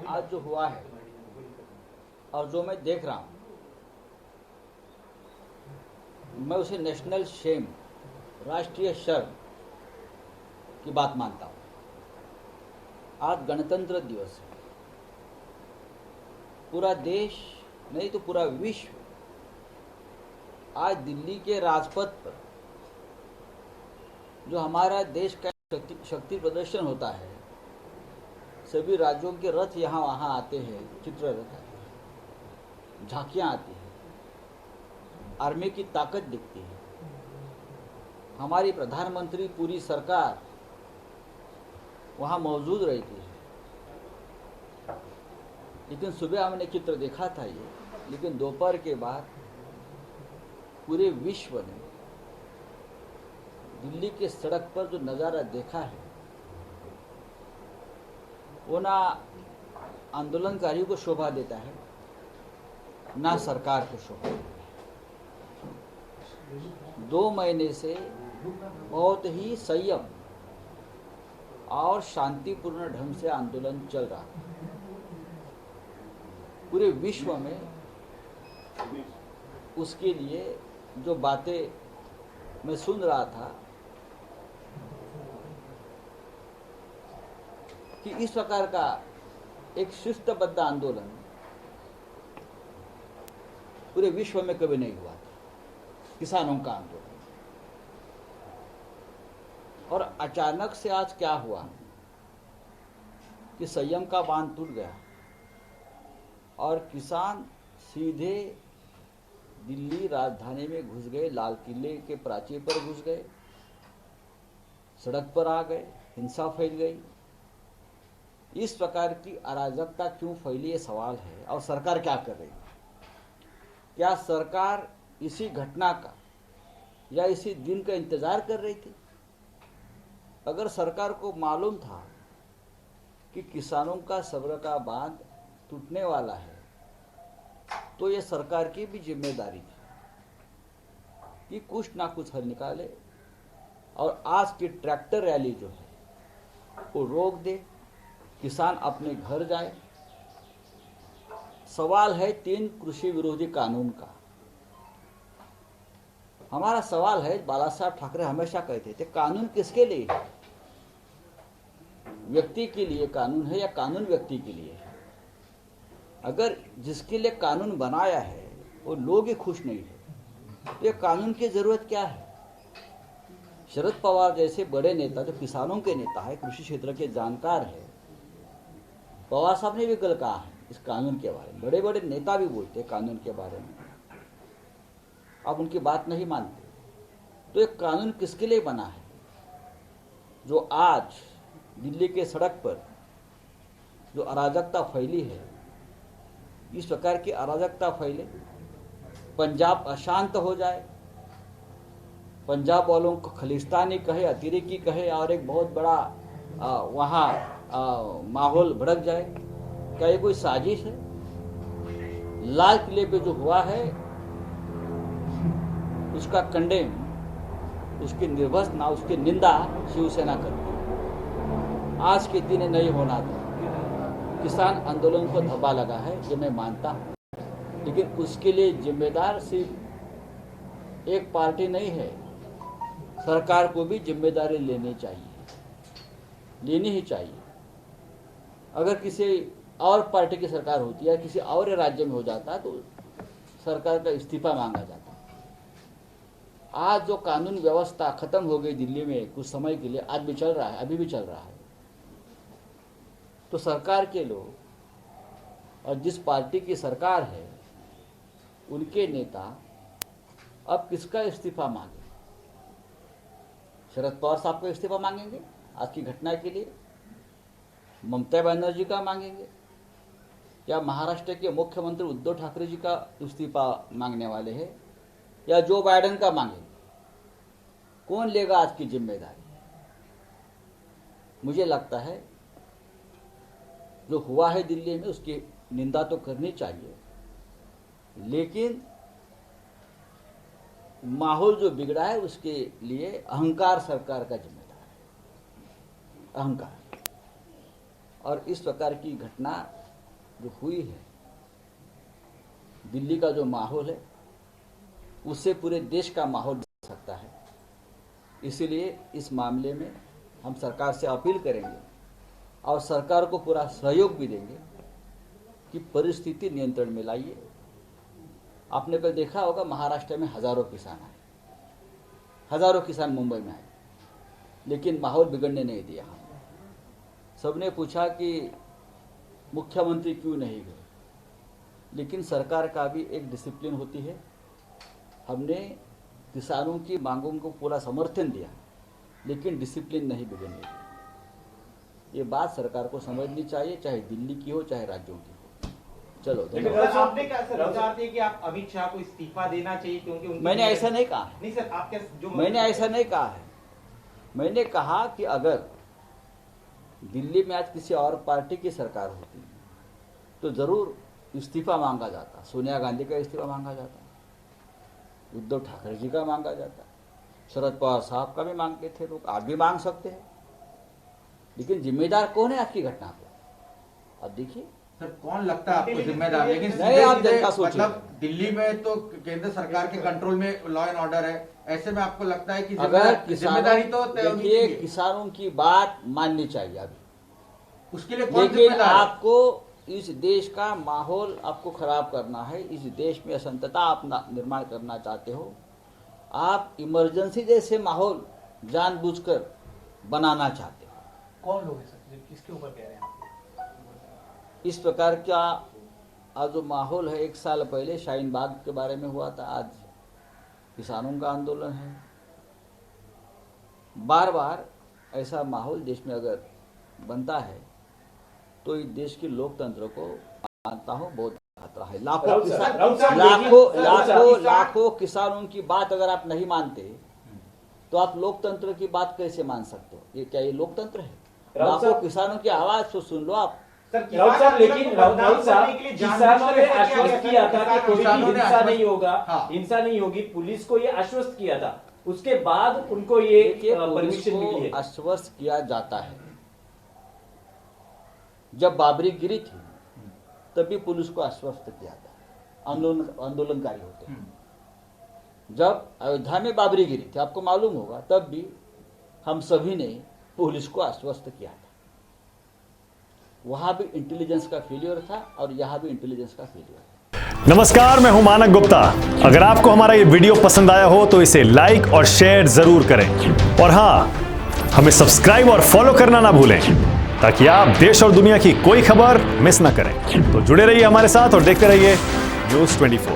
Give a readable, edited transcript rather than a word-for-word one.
आज जो हुआ है और जो मैं देख रहा हूँ, मैं उसे नेशनल शेम, राष्ट्रीय शर्म की बात मानता हूँ। आज गणतंत्र दिवस है। पूरा देश नहीं तो पूरा विश्व आज दिल्ली के राजपथ पर जो हमारा देश का शक्ति प्रदर्शन होता है, सभी राज्यों के रथ यहाँ वहाँ आते हैं, चित्र रथ आते हैं, झांकियाँ आती हैं, आर्मी की ताकत दिखती है, हमारी प्रधानमंत्री पूरी सरकार वहाँ मौजूद रहती है। लेकिन सुबह हमने चित्र देखा था ये, लेकिन दोपहर के बाद पूरे विश्व ने दिल्ली के सड़क पर जो नज़ारा देखा है, वो ना आंदोलनकारियों को शोभा देता है, ना सरकार को शोभा देता है। 2 महीने से बहुत ही संयम और शांतिपूर्ण ढंग से आंदोलन चल रहा है। पूरे विश्व में उसके लिए जो बातें मैं सुन रहा था कि इस प्रकार का एक शिस्तबद्ध आंदोलन पूरे विश्व में कभी नहीं हुआ था, किसानों का आंदोलन। और अचानक से आज क्या हुआ कि संयम का बांध टूट गया और किसान सीधे दिल्ली राजधानी में घुस गए, लाल किले के प्राचीर पर घुस गए, सड़क पर आ गए, हिंसा फैल गई। इस प्रकार की अराजकता क्यों फैली, ये सवाल है। और सरकार क्या कर रही है? क्या सरकार इसी घटना का या इसी दिन का इंतजार कर रही थी? अगर सरकार को मालूम था कि किसानों का सब्र का बांध टूटने वाला है, तो ये सरकार की भी जिम्मेदारी थी कि कुछ ना कुछ हल निकाले और आज की ट्रैक्टर रैली जो है वो रोक दे, किसान अपने घर जाए। सवाल है 3 कृषि विरोधी कानून का। हमारा सवाल है, बाला साहब ठाकरे हमेशा कहते थे, कानून किसके लिए है? व्यक्ति के लिए कानून है या कानून व्यक्ति के लिए है? अगर जिसके लिए कानून बनाया है वो लोग ही खुश नहीं है, तो ये कानून की जरूरत क्या है? शरद पवार जैसे बड़े नेता, जो किसानों के नेता है, कृषि क्षेत्र के जानकार है, पवार साहब ने भी कल कहा है इस कानून के बारे में। बड़े बड़े नेता भी बोलते हैं कानून के बारे में, आप उनकी बात नहीं मानते। तो ये कानून किसके लिए बना है? जो आज दिल्ली के सड़क पर जो अराजकता फैली है, इस प्रकार की अराजकता फैले, पंजाब अशांत हो जाए, पंजाब वालों को खलिस्तानी कहे, अतिरेकी कहे और एक बहुत बड़ा वहाँ माहौल भड़क जाए, क्या ये कोई साजिश है? लाल किले पे जो हुआ है उसका कंडेम, उसकी निर्भसना, उसकी निंदा शिवसेना करती है। आज के दिन नहीं होना था। किसान आंदोलन को धब्बा लगा है, ये मैं मानता हूँ, लेकिन उसके लिए जिम्मेदार सिर्फ एक पार्टी नहीं है, सरकार को भी जिम्मेदारी लेनी चाहिए, लेनी ही चाहिए। अगर किसी और पार्टी की सरकार होती है, किसी और राज्य में हो जाता तो सरकार का इस्तीफा मांगा जाता। आज जो कानून व्यवस्था खत्म हो गई दिल्ली में कुछ समय के लिए, आज भी चल रहा है, अभी भी चल रहा है, तो सरकार के लोग और जिस पार्टी की सरकार है उनके नेता अब किसका इस्तीफा मांगे? शरद पवार साहब का इस्तीफा मांगेंगे आज की घटना के लिए? ममता बनर्जी का मांगेंगे? या महाराष्ट्र के मुख्यमंत्री उद्धव ठाकरे जी का इस्तीफा मांगने वाले हैं? या जो बाइडेन का मांगेंगे? कौन लेगा आज की जिम्मेदारी? मुझे लगता है जो हुआ है दिल्ली में उसकी निंदा तो करनी चाहिए, लेकिन माहौल जो बिगड़ा है उसके लिए अहंकार सरकार का जिम्मेदार है, अहंकार। और इस प्रकार की घटना जो हुई है, दिल्ली का जो माहौल है उससे पूरे देश का माहौल बदल सकता है। इसीलिए इस मामले में हम सरकार से अपील करेंगे और सरकार को पूरा सहयोग भी देंगे कि परिस्थिति नियंत्रण में लाइए। आपने कल देखा होगा महाराष्ट्र में हजारों किसान आए, हजारों किसान मुंबई में आए, लेकिन माहौल बिगड़ने नहीं दिया। सबने पूछा कि मुख्यमंत्री क्यों नहीं गए, लेकिन सरकार का भी एक डिसिप्लिन होती है। हमने किसानों की मांगों को पूरा समर्थन दिया, लेकिन डिसिप्लिन नहीं बिगड़ने दी। ये बात सरकार को समझनी चाहिए, चाहे दिल्ली की हो चाहे राज्यों की हो। चलो, आपने क्या सर विचार थे कि आप अमित शाह को इस्तीफा देना चाहिए, क्योंकि मैंने ऐसा नहीं कहा है। नहीं सर, आप क्या जो मैंने ऐसा नहीं कहा है। मैंने कहा कि अगर दिल्ली में आज किसी और पार्टी की सरकार होती तो जरूर इस्तीफा मांगा जाता। सोनिया गांधी का इस्तीफा मांगा जाता, उद्धव ठाकरे जी का मांगा जाता, शरद पवार साहब का भी मांगते थे लोग, आज भी मांग सकते हैं। लेकिन जिम्मेदार कौन है आज की घटना पर? अब देखिए सर, कौन लगता है आपको जिम्मेदार? लेकिन नहीं, आप जनता सोचिए। मतलब दिल्ली में तो केंद्र सरकार के कंट्रोल में लॉ एंड ऑर्डर है, ऐसे में आपको लगता है कि अगर जिम्मेदारी तो तय होनी देखिए, चाहिए। किसानों की बात माननी चाहिए अभी, उसके लिए कौन लेकिन जिम्मेदार है? आपको इस देश का माहौल आपको खराब करना है, इस देश में असंतता आप निर्माण करना चाहते हो, आप इमरजेंसी जैसे माहौल जानबूझकर बनाना चाहते हो। कौन लोग हैं सर, किसके ऊपर कह रहे हैं आप? इस प्रकार का आज जो माहौल है, 1 साल पहले शाहीन बाग के बारे में हुआ था, आज किसानों का आंदोलन है। बार बार ऐसा माहौल देश में अगर बनता है तो इस देश के लोकतंत्र को मानता हूं बहुत खतरा है। लाखों किसानों की बात अगर आप नहीं मानते तो आप लोकतंत्र की बात कैसे मान सकते हो? ये क्या ये लोकतंत्र है? लाखों किसानों की आवाज तो सुन लो आप। राउत साहब, लेकिन राउत साहब, किसानों ने आश्वस्त किया था कि कोई भी हिंसा नहीं होगा, हिंसा नहीं होगी। पुलिस को ये आश्वस्त किया था, उसके बाद उनको ये परमिशन मिली है। आश्वस्त किया जाता है। जब बाबरी गिरी थी तभी पुलिस को आश्वस्त किया था, आंदोलनकारी होते। जब अयोध्या में बाबरी गिरी थी, आपको मालूम होगा, तब भी हम सभी ने पुलिस को आश्वस्त किया था। वहां भी इंटेलिजेंस का फेलियर था और यहां भी इंटेलिजेंस का फेलियर। नमस्कार, मैं हूं मानक गुप्ता। अगर आपको हमारा ये वीडियो पसंद आया हो तो इसे लाइक और शेयर जरूर करें, और हां, हमें सब्सक्राइब और फॉलो करना ना भूलें ताकि आप देश और दुनिया की कोई खबर मिस ना करें। तो जुड़े रहिए हमारे साथ और देखते रहिए न्यूज़ 24।